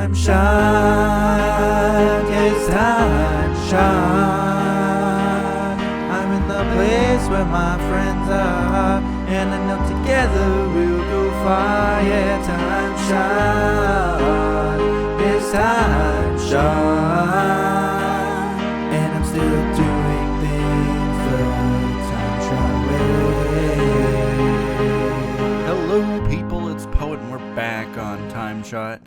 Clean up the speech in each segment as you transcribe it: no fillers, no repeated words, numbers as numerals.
TimeShot, yes, TimeShot. I'm in the place where my friends are, and I know together we'll go far. Yeah, TimeShot, yes, TimeShot. And I'm still doing things the TimeShot way. Hello, people. It's Poet, and we're back on TimeShot.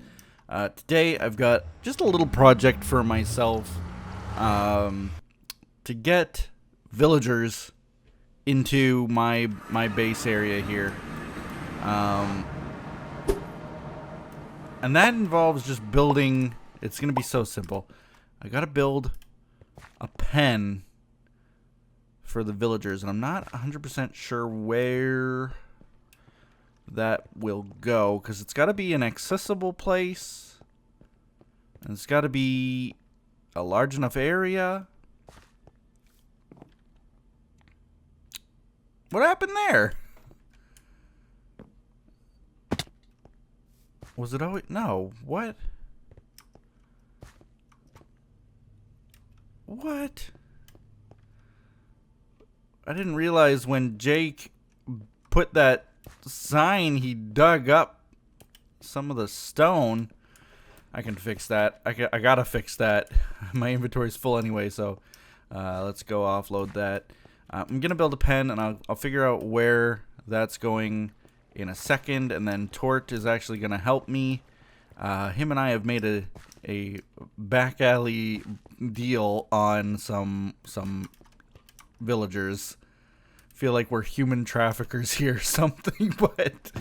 Today, I've got just a little project for myself to get villagers into my base area here. And that involves just building. It's going to be so simple. I got to build a pen for the villagers, and I'm not 100% sure where that will go, because it's got to be an accessible place, and it's got to be a large enough area. What happened there? Was it always... No, what? What? I didn't realize when Jake put that sign, he dug up some of the stone. I can fix that. I gotta fix that. My inventory's full anyway, so let's go offload that. I'm gonna build a pen, and I'll figure out where that's going in a second, and then Tort is actually gonna help me. Him and I have made a back alley deal on some villagers. Feel like we're human traffickers here or something, but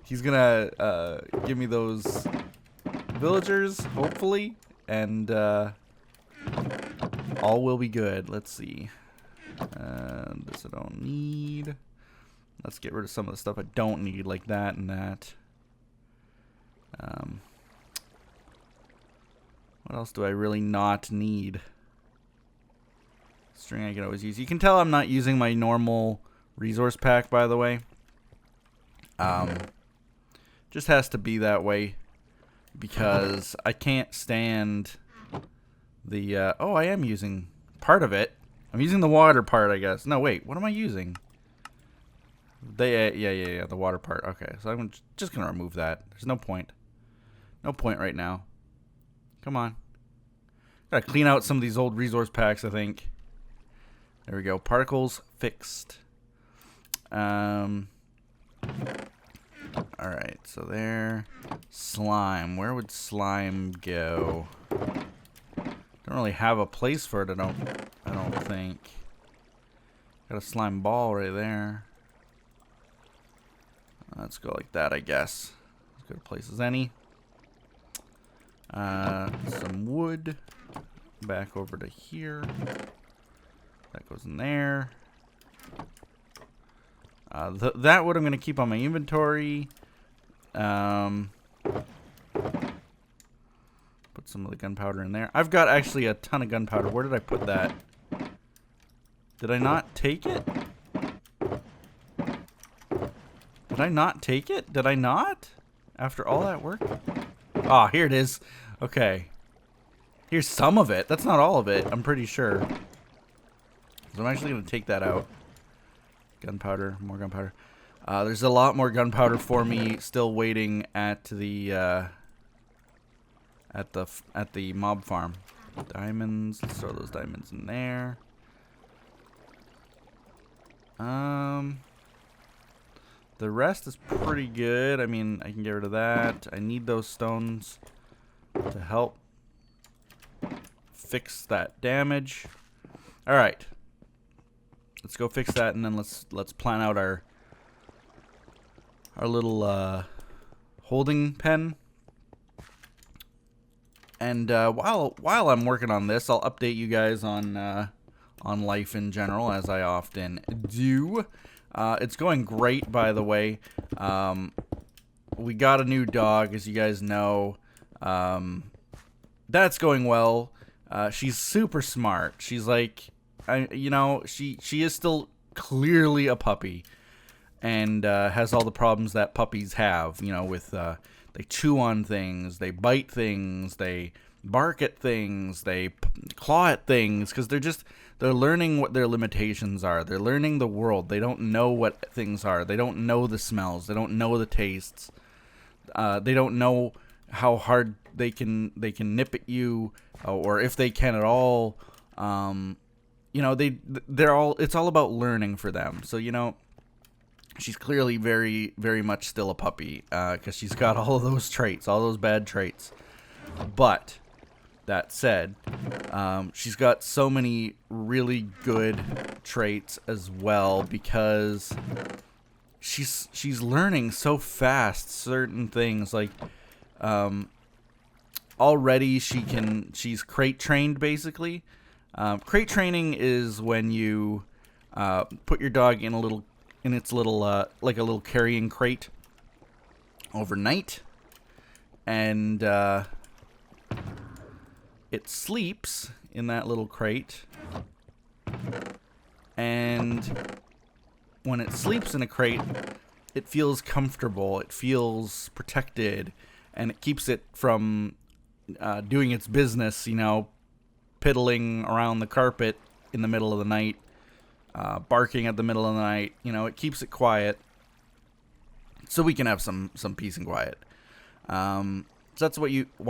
he's gonna give me those villagers, hopefully, and all will be good. Let's see. This I don't need. Let's get rid of some of the stuff I don't need, like that and that. What else do I really not need? String I can always use. You can tell I'm not using my normal resource pack, by the way. Just has to be that way because I can't stand the oh, I am using part of it. I'm using the water part, I guess. No, wait, what am I using? Yeah, the water part. Okay, so I'm just gonna remove that. There's no point. No point right now. Come on. Gotta clean out some of these old resource packs, I think. There we go. Particles fixed. Alright, so there. Slime. Where would slime go? Don't really have a place for it, I don't think. Got a slime ball right there. Let's go like that, I guess. As good a place as any. Some wood. Back over to here. That goes in there. That wood I'm going to keep on my inventory. Put some of the gunpowder in there. I've got actually a ton of gunpowder. Where did I put that? Did I not take it? Did I not take it? Did I not? After all that work? Ah, here it is. Okay. Here's some of it. That's not all of it, I'm pretty sure. So I'm actually going to take that out. Gunpowder, more gunpowder. There's a lot more gunpowder for me still waiting at the mob farm. Diamonds. Let's throw those diamonds in there. The rest is pretty good. I mean, I can get rid of that. I need those stones to help fix that damage. All right. Let's go fix that, and then let's plan out our little holding pen. And while I'm working on this, I'll update you guys on life in general, as I often do. It's going great, by the way. We got a new dog, as you guys know. That's going well. She's super smart. She's like, she is still clearly a puppy, and has all the problems that puppies have, with they chew on things, they bite things, they bark at things, they claw at things, because they're learning what their limitations are. They're learning the world. They don't know what things are. They don't know the smells. They don't know the tastes. They don't know how hard they can nip at you, or if they can at all. You know, it's all about learning for them. So, you know, she's clearly very, very much still a puppy, because she's got all of those traits, all those bad traits. But that said, she's got so many really good traits as well, because she's learning so fast certain things. Like, already she's crate trained, basically. Crate training is when you put your dog in its little like a little carrying crate overnight, and it sleeps in that little crate. And when it sleeps in a crate, it feels comfortable, it feels protected, and it keeps it from doing its business, you know, piddling around the carpet in the middle of the night, barking at the middle of the night. You know, it keeps it quiet so we can have some peace and quiet. So that's why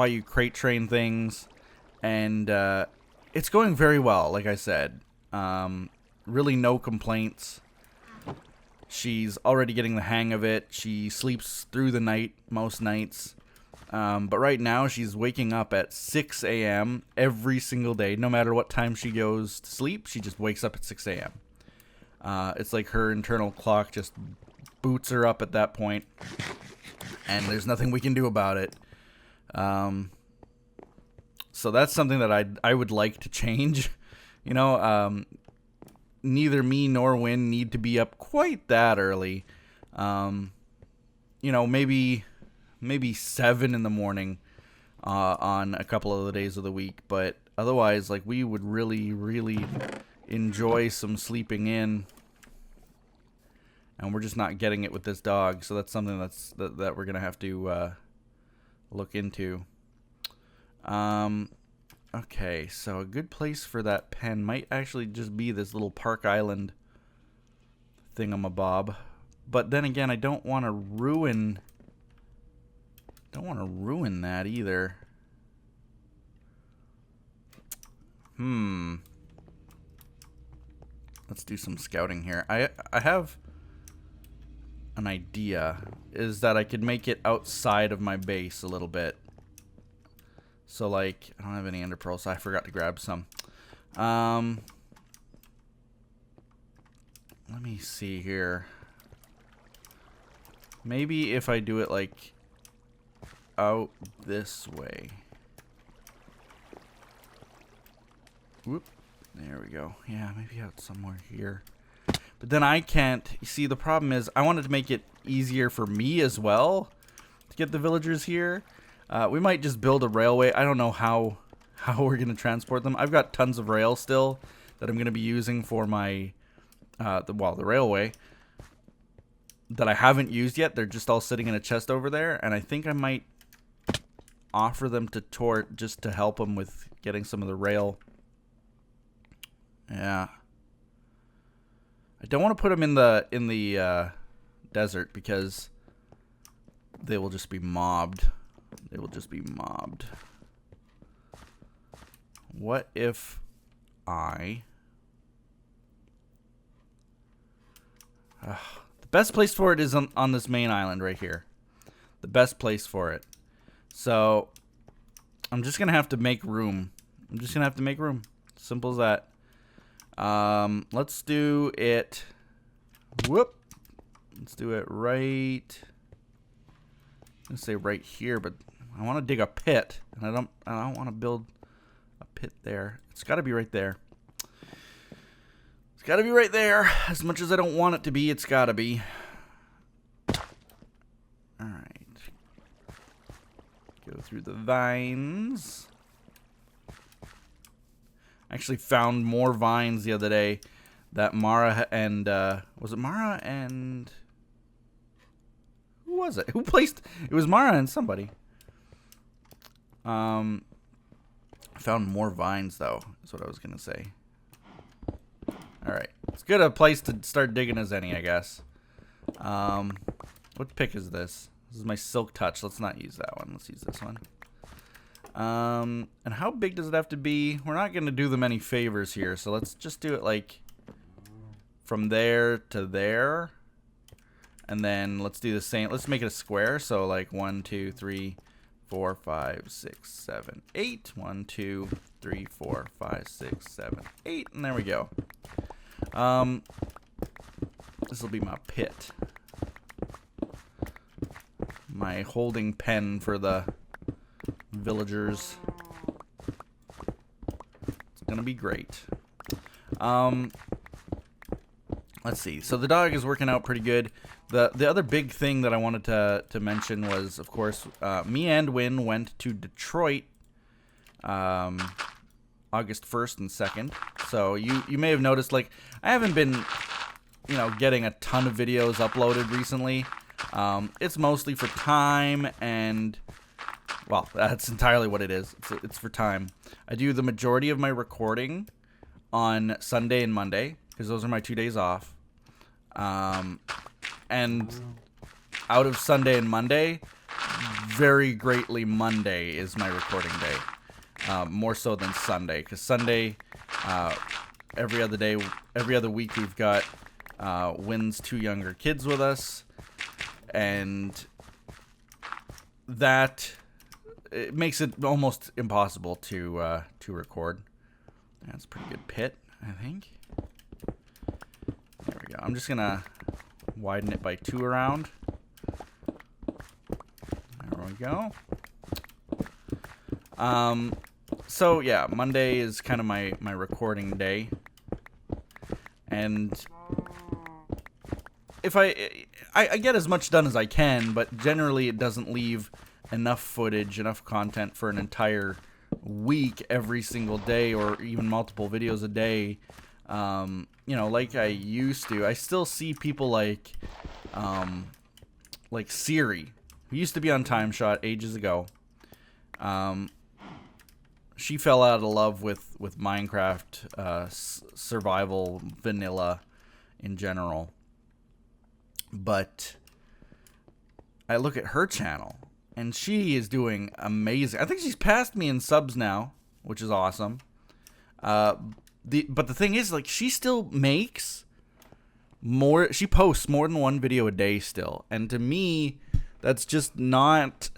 you crate train things, and it's going very well. Like I said, really no complaints. She's already getting the hang of it. She sleeps through the night most nights. But right now she's waking up at 6 a.m. every single day. No matter what time she goes to sleep, she just wakes up at 6 a.m. It's like her internal clock just boots her up at that point, and there's nothing we can do about it. So that's something that I would like to change. You know, neither me nor Win need to be up quite that early. You know, maybe 7 in the morning on a couple of the days of the week, but otherwise, like, we would really, really enjoy some sleeping in, and we're just not getting it with this dog. So that's something that we're gonna have to look into. Okay, so a good place for that pen might actually just be this little Park Island thingamabob, but then again, I don't want to ruin that either. Let's do some scouting here. I have an idea, is that I could make it outside of my base a little bit. So, like, I don't have any ender pearls, so I forgot to grab some. Let me see here. Maybe if I do it, like, out this way. Whoop. There we go. Yeah, maybe out somewhere here. But then I can't. You see, the problem is I wanted to make it easier for me as well to get the villagers here. We might just build a railway. I don't know how we're going to transport them. I've got tons of rail still that I'm going to be using for my the railway that I haven't used yet. They're just all sitting in a chest over there, and I think I might offer them to Tort just to help him with getting some of the rail. Yeah. I don't want to put them in the desert, because they will just be mobbed. They will just be mobbed. What if the best place for it is on this main island right here. The best place for it. So I'm just gonna have to make room. Simple as that. Let's do it. Let's do it right. I'm gonna say right here, but I want to dig a pit, and I don't want to build a pit there. It's got to be right there. It's got to be right there. As much as I don't want it to be, it's got to be. All right. Go through the vines. I actually found more vines the other day that Mara and was it Mara and who was it? Who placed? It was Mara and somebody. I found more vines, though. That's what I was going to say. All right. It's good a place to start digging as any, I guess. What pick is this? This is my Silk Touch. Let's not use that one. Let's use this one. And how big does it have to be? We're not going to do them any favors here, so let's just do it like from there to there. And then let's do the same. Let's make it a square. So like 1, 2, 3, 4, 5, 6, 7, 8. 1, 2, 3, 4, 5, 6, 7, 8. And there we go. This will be my pit. My holding pen for the villagers. It's gonna be great. Let's see. So the dog is working out pretty good. The other big thing that I wanted to mention was, of course, me and Win went to Detroit August 1st and 2nd. So you may have noticed, like, I haven't been, you know, getting a ton of videos uploaded recently. It's mostly for time and, well, that's entirely what it is. It's for time. I do the majority of my recording on Sunday and Monday because those are my 2 days off. And out of Sunday and Monday, very greatly Monday is my recording day. More so than Sunday, because Sunday, every other week we've got Win's 2 younger kids with us, and that it makes it almost impossible to record. That's a pretty good pit, I think. There we go. I'm just gonna widen it by 2 around. There we go. So yeah, Monday is kind of my recording day, and if I get as much done as I can, but generally it doesn't leave enough footage, enough content for an entire week every single day, or even multiple videos a day. You know, like I used to. I still see people like Siri, who used to be on TimeShot ages ago. She fell out of love with Minecraft survival vanilla in general. But I look at her channel, and she is doing amazing. I think she's passed me in subs now, which is awesome. But the thing is, like, she still makes more. She posts more than 1 video a day still, and to me, that's just not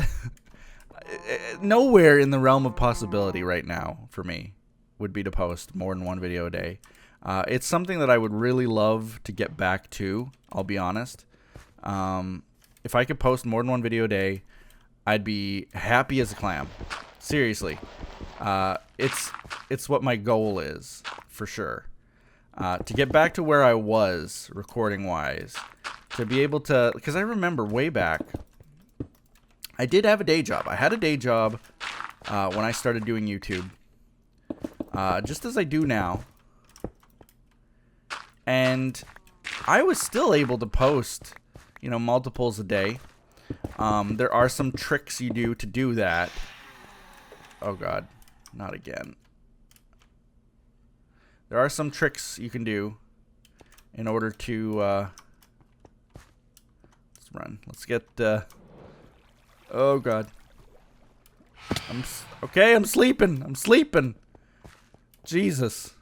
nowhere in the realm of possibility right now for me. Would be to post more than 1 video a day. It's something that I would really love to get back to. I'll be honest. If I could post more than 1 video a day, I'd be happy as a clam. Seriously. It's what my goal is, for sure. To get back to where I was, recording-wise. To be able to... Because I remember way back, I did have a day job. I had a day job when I started doing YouTube. Just as I do now. And I was still able to post, you know, multiples a day. There are some tricks you do to do that. Oh god, not again. There are some tricks you can do in order to let's run. Let's get oh god. Okay, I'm sleeping. I'm sleeping. Jesus.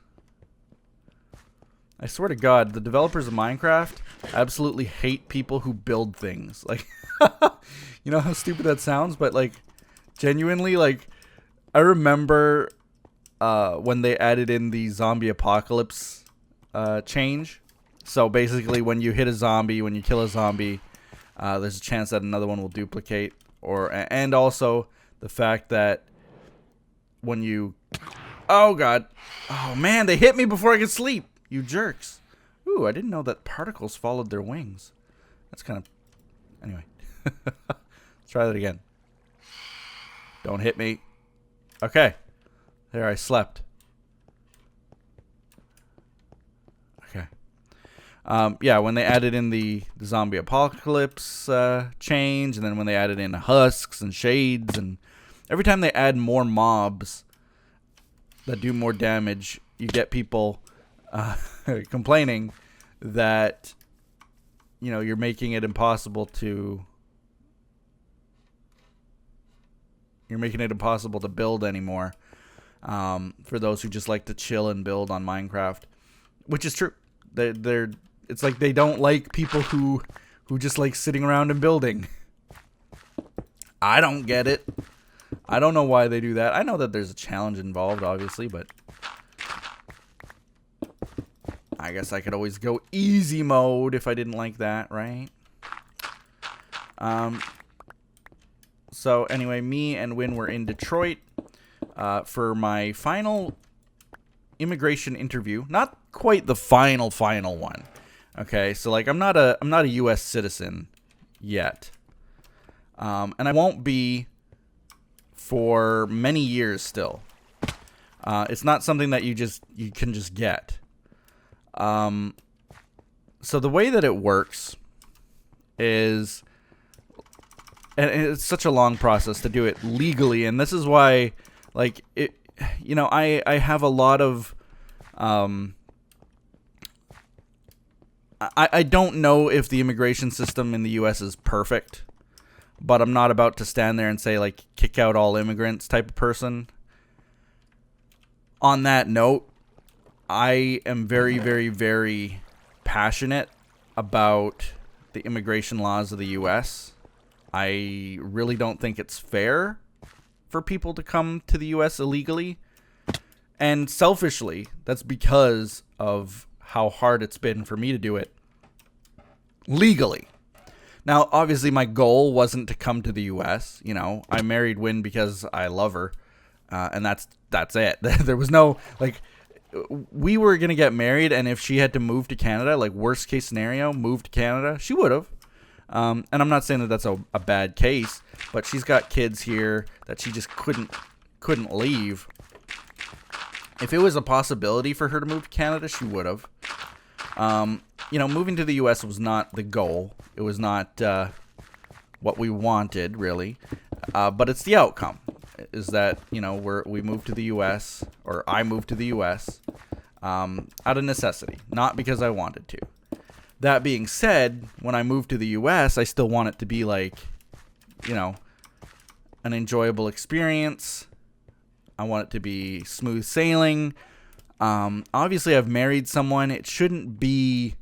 I swear to God, the developers of Minecraft absolutely hate people who build things. Like, you know how stupid that sounds? But, like, genuinely, like, I remember when they added in the zombie apocalypse change. So, basically, when you hit a zombie, when you kill a zombie, there's a chance that another one will duplicate. And also, the fact that when you... Oh, God. Oh, man, they hit me before I could sleep. You jerks. Ooh, I didn't know that particles followed their wings. That's kind of... Anyway. Let's try that again. Don't hit me. Okay. There, I slept. Okay. Yeah, when they added in the zombie apocalypse change, and then when they added in husks and shades, and every time they add more mobs that do more damage, you get people complaining that, you know, you're making it impossible to build anymore, for those who just like to chill and build on Minecraft, which is true. It's like they don't like people who just like sitting around and building. I don't get it. I don't know why they do that. I know that there's a challenge involved, obviously, but I guess I could always go easy mode if I didn't like that, right? So anyway, me and Win were in Detroit for my final immigration interview. Not quite the final one. Okay, so like I'm not a U.S. citizen yet, and I won't be for many years still. It's not something that you can just get. So the way that it works is, and it's such a long process to do it legally, and this is why, like, it, you know, I have a lot of, I don't know if the immigration system in the U.S. is perfect, but I'm not about to stand there and say, like, kick out all immigrants type of person. On that note, I am very, very, very passionate about the immigration laws of the U.S. I really don't think it's fair for people to come to the U.S. illegally. And selfishly, that's because of how hard it's been for me to do it legally. Now, obviously, my goal wasn't to come to the U.S. You know, I married Win because I love her, and that's it. There was no, like, we were going to get married, and if she had to move to Canada, like, worst case scenario, move to Canada, she would have. And I'm not saying that that's a bad case, but she's got kids here that she just couldn't leave. If it was a possibility for her to move to Canada, she would have. You know, moving to the U.S. was not the goal. It was not what we wanted, really. But it's the outcome, is that, you know, we moved to the U.S., or I moved to the U.S., out of necessity, not because I wanted to. That being said, when I moved to the U.S., I still want it to be, like, you know, an enjoyable experience. I want it to be smooth sailing. Obviously, I've married someone. It shouldn't be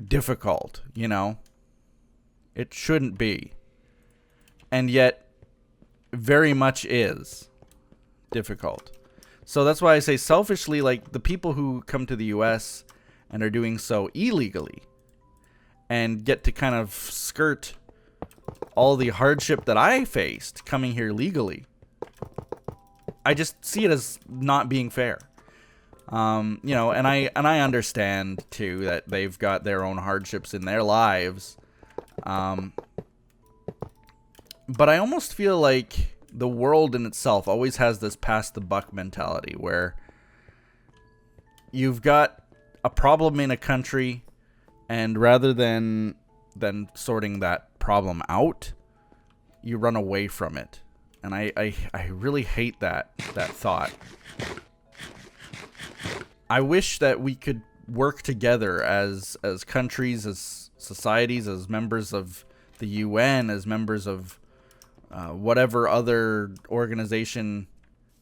difficult, you know? It shouldn't be. And yet, very much is difficult. So that's why I say selfishly, like, the people who come to the U.S. and are doing so illegally and get to kind of skirt all the hardship that I faced coming here legally, I just see it as not being fair. You know, and I understand too that they've got their own hardships in their lives. But I almost feel like the world in itself always has this pass the buck mentality where you've got a problem in a country, and rather than sorting that problem out, you run away from it. And I really hate that thought. I wish that we could work together as countries, as societies, as members of the UN, as members of whatever other organization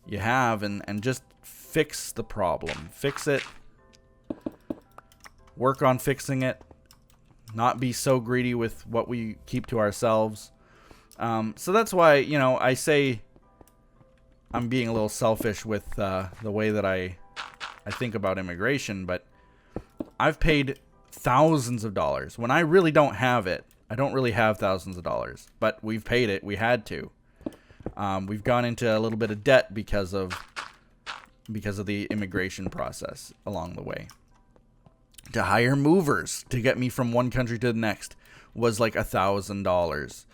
you have, and just fix the problem. Fix it. Work on fixing it. Not be so greedy with what we keep to ourselves. So that's why, you know, I say I'm being a little selfish with the way that I think about immigration, but I've paid thousands of dollars when I really don't have it. I don't really have thousands of dollars, but we've paid it. We had to. We've gone into a little bit of debt because of the immigration process along the way. To hire movers to get me from one country to the next was like $1,000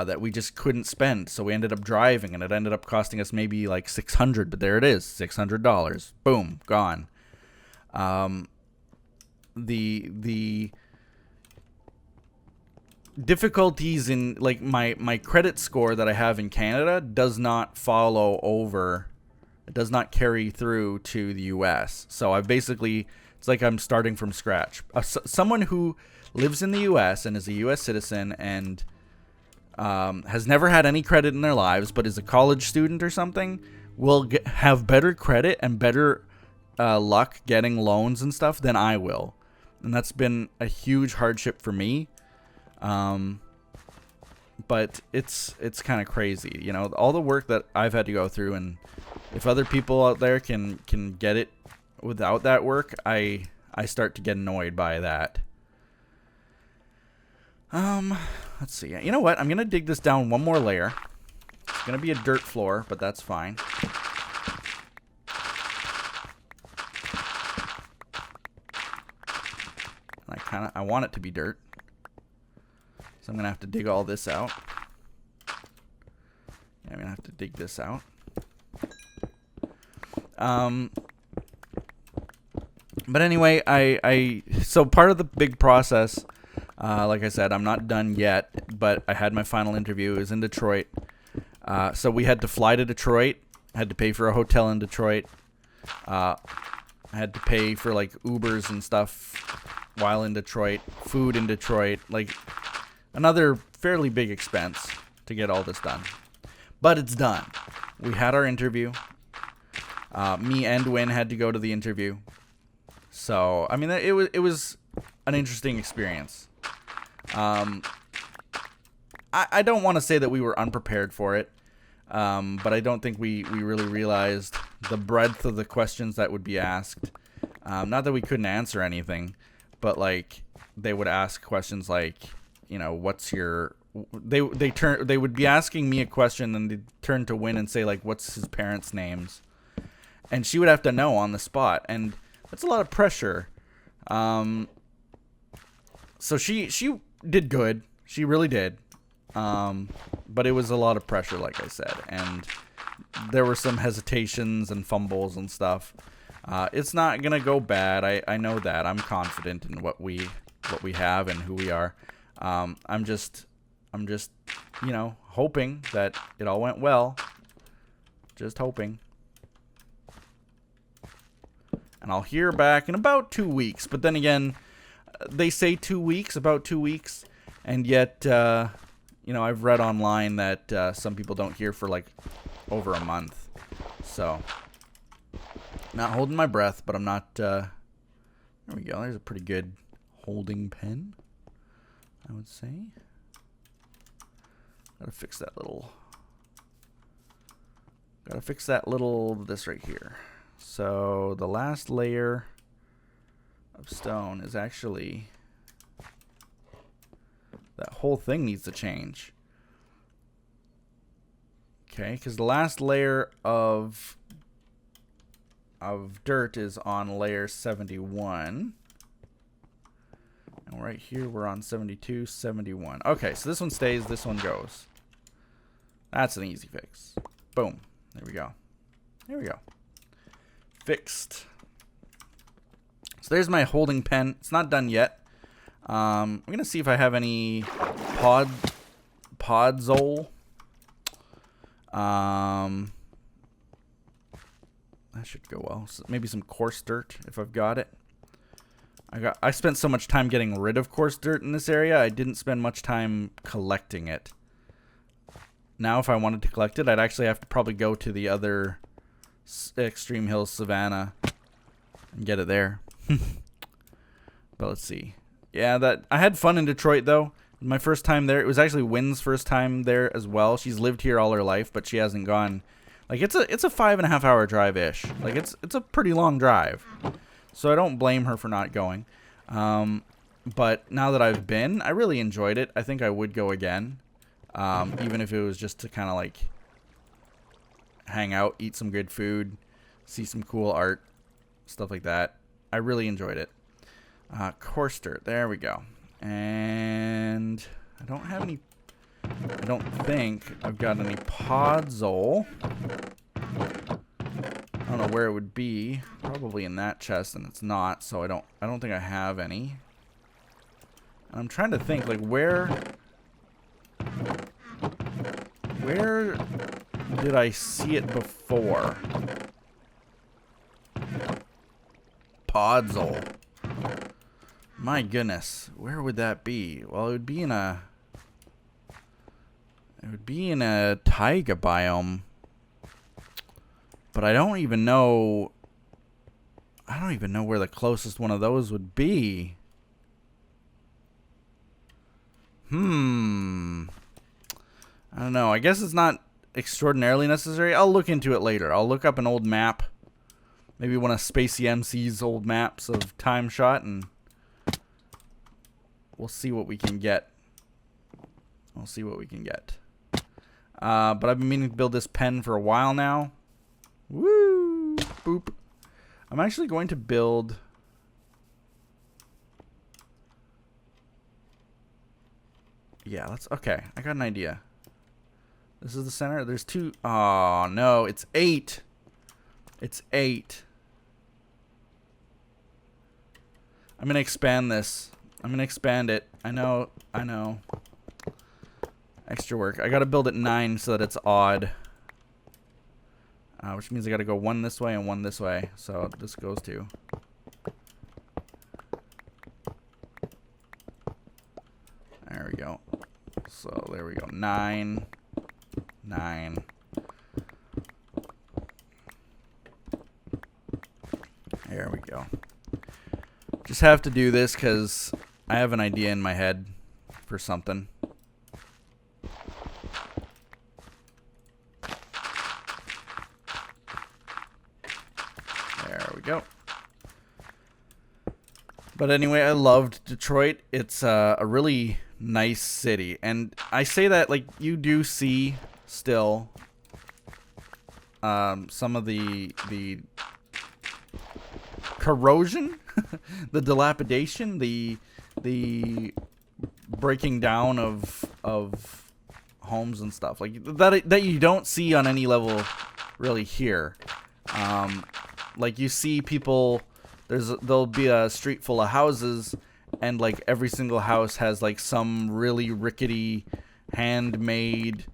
that we just couldn't spend. So we ended up driving, and it ended up costing us maybe like $600. But there it is, $600. Boom, gone. the difficulties in like my credit score that I have in Canada does not follow over. It does not carry through to the US. So I've basically, it's like I'm starting from scratch. Someone who lives in the US and is a US citizen and has never had any credit in their lives, but is a college student or something, will have better credit and better luck getting loans and stuff than I will. And that's been a huge hardship for me. But it's kind of crazy, you know, all the work that I've had to go through, and if other people out there can get it without that work, I start to get annoyed by that. Let's see. You know what? I'm gonna dig this down one more layer. It's gonna be a dirt floor, but that's fine. I want it to be dirt. So I'm going to have to dig all this out. Yeah, I'm going to have to dig this out. But anyway, so part of the big process, like I said, I'm not done yet, but I had my final interview. It was in Detroit. So we had to fly to Detroit. I had to pay for a hotel in Detroit. I had to pay for like Ubers and stuff while in Detroit, food in Detroit, like another fairly big expense to get all this done. But it's done. We had our interview. Me and Win had to go to the interview. So, I mean, it was an interesting experience. I don't want to say that we were unprepared for it, but I don't think we really realized the breadth of the questions that would be asked. Not that we couldn't answer anything, but like they would ask questions like, you know, what's your... They would be asking me a question, and they'd turn to Win and say like, what's his parents' names? And she would have to know on the spot, and that's a lot of pressure. So she did good. She really did. But it was a lot of pressure, like I said, and there were some hesitations and fumbles and stuff. It's not gonna go bad. I know that. I'm confident in what we have and who we are. I'm just, you know, hoping that it all went well. Just hoping. And I'll hear back in about 2 weeks. But then again, they say 2 weeks, about 2 weeks. And yet, you know, I've read online that some people don't hear for like over a month. So, not holding my breath, but I'm not... there we go. There's a pretty good holding pen, I would say. Gotta fix that little... this right here. So, the last layer of stone is actually... That whole thing needs to change. Okay, because the last layer of dirt is on layer 71. And right here we're on 72, 71. Okay, so this one stays, this one goes. That's an easy fix. Boom. There we go. There we go. Fixed. So there's my holding pen. It's not done yet. I'm gonna see if I have any podzol. That should go well. So maybe some coarse dirt if I've got it. I spent so much time getting rid of coarse dirt in this area. I didn't spend much time collecting it. Now, if I wanted to collect it, I'd actually have to probably go to the other Extreme Hills Savannah and get it there. But let's see. Yeah, I had fun in Detroit, though. My first time there. It was actually Wynn's first time there as well. She's lived here all her life, but she hasn't gone. Like, it's a 5.5 hour drive-ish. Like, it's a pretty long drive. So I don't blame her for not going. But now that I've been, I really enjoyed it. I think I would go again. Even if it was just to kind of, like, hang out, eat some good food, see some cool art, stuff like that. I really enjoyed it. Coarse dirt. There we go. And I don't have any... I don't think I've got any podzol. I don't know where it would be. Probably in that chest, and it's not, so I don't think I have any. And I'm trying to think, like, where did I see it before? Podzol. My goodness, where would that be? Well, it would be in a taiga biome. But I don't even know where the closest one of those would be. I don't know. I guess it's not extraordinarily necessary. I'll look into it later. I'll look up an old map. Maybe one of Spacey MC's old maps of TimeShot, and we'll see what we can get. We'll see what we can get. But I've been meaning to build this pen for a while now. Woo! Boop. I'm actually going to build... Yeah, let's... Okay, I got an idea. This is the center. There's two... Oh, no. It's 8. It's 8. I'm going to expand this. I'm going to expand it. I know. Extra work. I got to build it 9 so that it's odd. Which means I got to go 1 this way and 1 this way. So this goes to... There we go. So there we go. 9. 9. There we go. Just have to do this because I have an idea in my head for something. There we go. But anyway, I loved Detroit. It's a really nice city. And I say that, like, you do see still some of the corrosion, the dilapidation, the breaking down of homes and stuff like that you don't see on any level really here. Like you see people, there'll be a street full of houses, and like every single house has like some really rickety handmade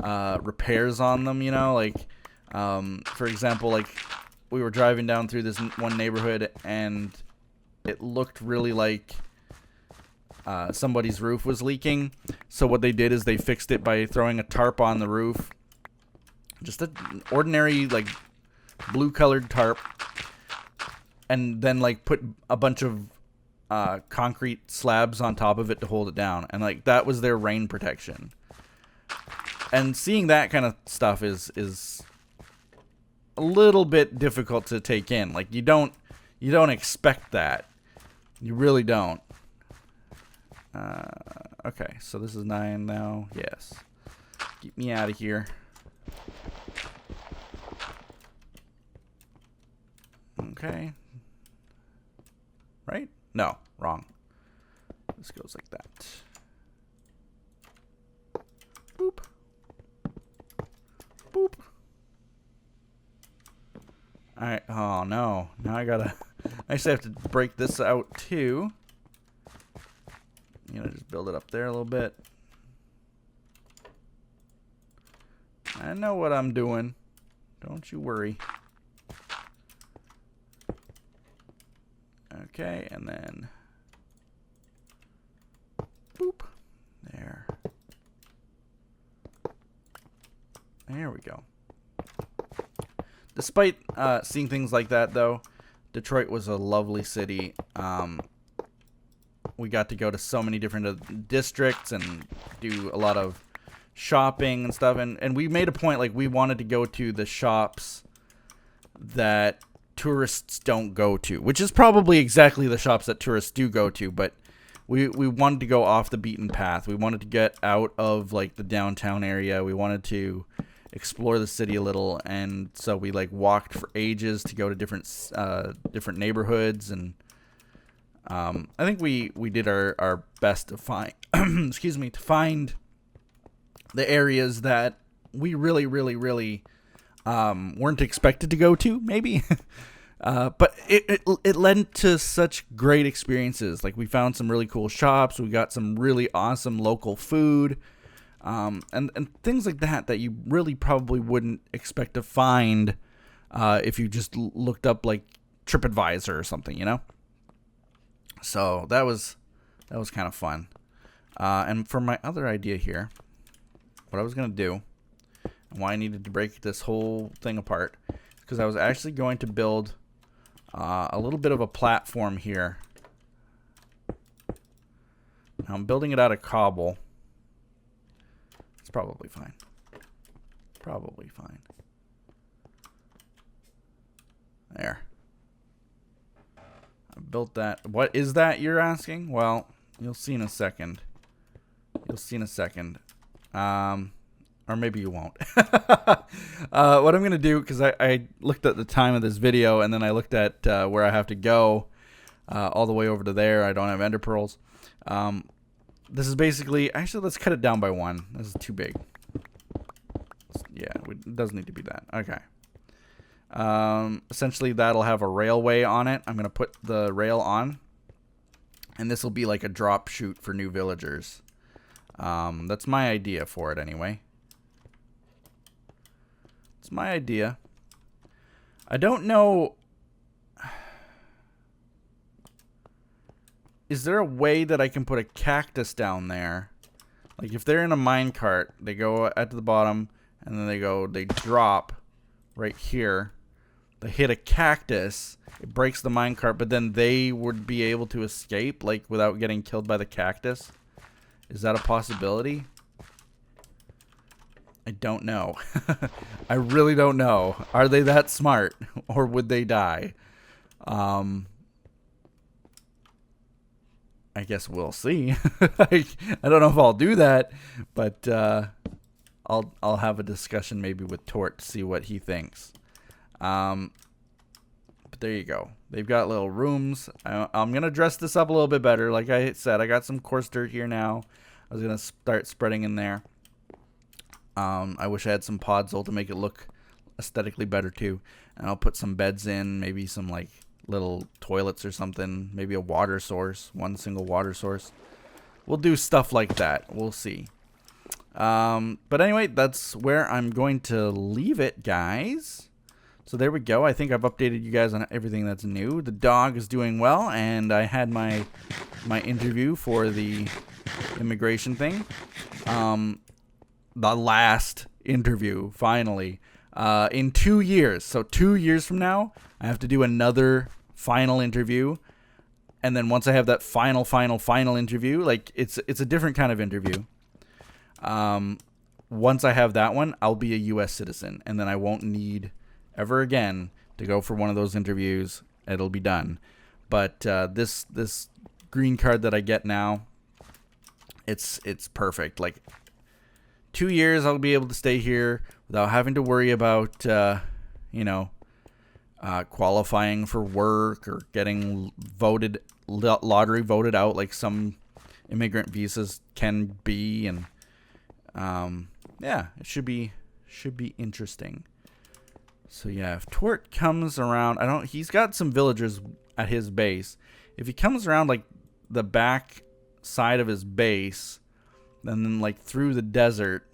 repairs on them, you know, like for example, like we were driving down through this one neighborhood and it looked really like somebody's roof was leaking. So what they did is they fixed it by throwing a tarp on the roof. Just an ordinary, like, blue-colored tarp. And then, like, put a bunch of concrete slabs on top of it to hold it down. And, like, that was their rain protection. And seeing that kind of stuff is a little bit difficult to take in. Like, you don't expect that. You really don't. Okay, so this is 9 now. Yes. Get me out of here. Okay. Right? No, wrong. This goes like that. Boop. Boop. Alright, oh no. Now I actually have to break this out too. You know, just build it up there a little bit. I know what I'm doing. Don't you worry. Okay, and then boop. There. There we go. Despite seeing things like that, though, Detroit was a lovely city. We got to go to so many different districts and do a lot of shopping and stuff. And we made a point, like, we wanted to go to the shops that tourists don't go to, which is probably exactly the shops that tourists do go to. But we wanted to go off the beaten path. We wanted to get out of, like, the downtown area. We wanted to explore the city a little. And so we, like, walked for ages to go to different neighborhoods. And I think we did our best to find excuse me, to find the areas that we really weren't expected to go to, maybe. But it led to such great experiences. Like, we found some really cool shops. We got some really awesome local food. And things like that you really probably wouldn't expect to find if you just looked up like TripAdvisor or something, you know? So that was kind of fun. And for my other idea here, what I was going to do, and why I needed to break this whole thing apart, because I was actually going to build a little bit of a platform here. Now, I'm building it out of cobble. It's probably fine. Probably fine. There. I built that. What is that, you're asking? Well, you'll see in a second. You'll see in a second. Or maybe you won't. What I'm going to do, because I looked at the time of this video, and then I looked at where I have to go all the way over to there. I don't have ender pearls. This is basically... Actually, let's cut it down by 1. This is too big. Yeah, it doesn't need to be that. Okay. Essentially, that'll have a railway on it. I'm going to put the rail on. And this will be like a drop chute for new villagers. That's my idea for it anyway. It's my idea. I don't know... Is there a way that I can put a cactus down there? Like, if they're in a minecart, they go at the bottom, and then they drop right here. They hit a cactus, it breaks the minecart, but then they would be able to escape, like, without getting killed by the cactus. Is that a possibility? I don't know. I really don't know. Are they that smart, or would they die? I guess we'll see. I don't know if I'll do that, but I'll have a discussion maybe with Tort to see what he thinks. But there you go. They've got little rooms. I'm gonna dress this up a little bit better. Like I said, I got some coarse dirt here now. I was gonna start spreading in there. I wish I had some podzol to make it look aesthetically better too. And I'll put some beds in, maybe some like little toilets or something, maybe a water source, one single water source. We'll do stuff like that. We'll see. But anyway, that's where I'm going to leave it, guys. So there we go. I think I've updated you guys on everything that's new. The dog is doing well, and I had my interview for the immigration thing. The last interview, finally. In 2 years. So 2 years from now, I have to do another final interview. And then once I have that final interview, like it's a different kind of interview. Once I have that one, I'll be a U.S. citizen, and then I won't need ever again to go for one of those interviews. It'll be done. But this green card that I get now, it's perfect. Like 2 years, I'll be able to stay here without having to worry about qualifying for work or getting lottery voted out like some immigrant visas can be. And yeah, it should be interesting. So yeah, if Tort comes around, he's got some villagers at his base. If he comes around like the back side of his base, and then like through the desert,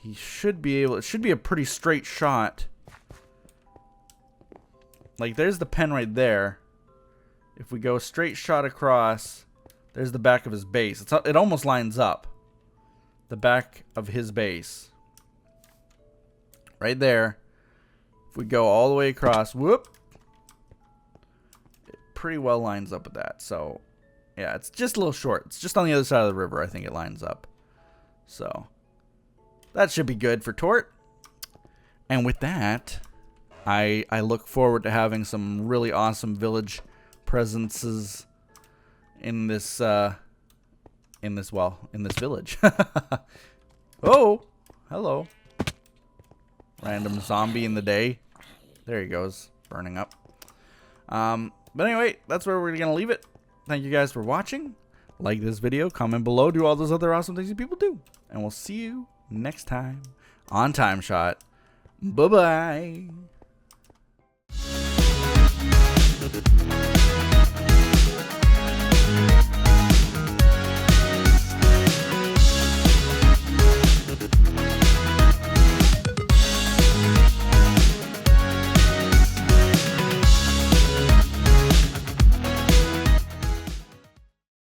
he should be able, it should be a pretty straight shot. Like there's the pen right there. If we go straight shot across, there's the back of his base. It almost lines up. The back of his base. Right there. If we go all the way across, whoop. It pretty well lines up with that. So, yeah, it's just a little short. It's just on the other side of the river, I think it lines up. So, that should be good for Tort. And with that, I look forward to having some really awesome village presences in this village. Oh, hello. Random zombie in the day. There he goes, burning up. But anyway, that's where we're gonna leave it. Thank you guys for watching. Like this video, comment below, do all those other awesome things that people do, and we'll see you next time on TimeShot. Bye-bye.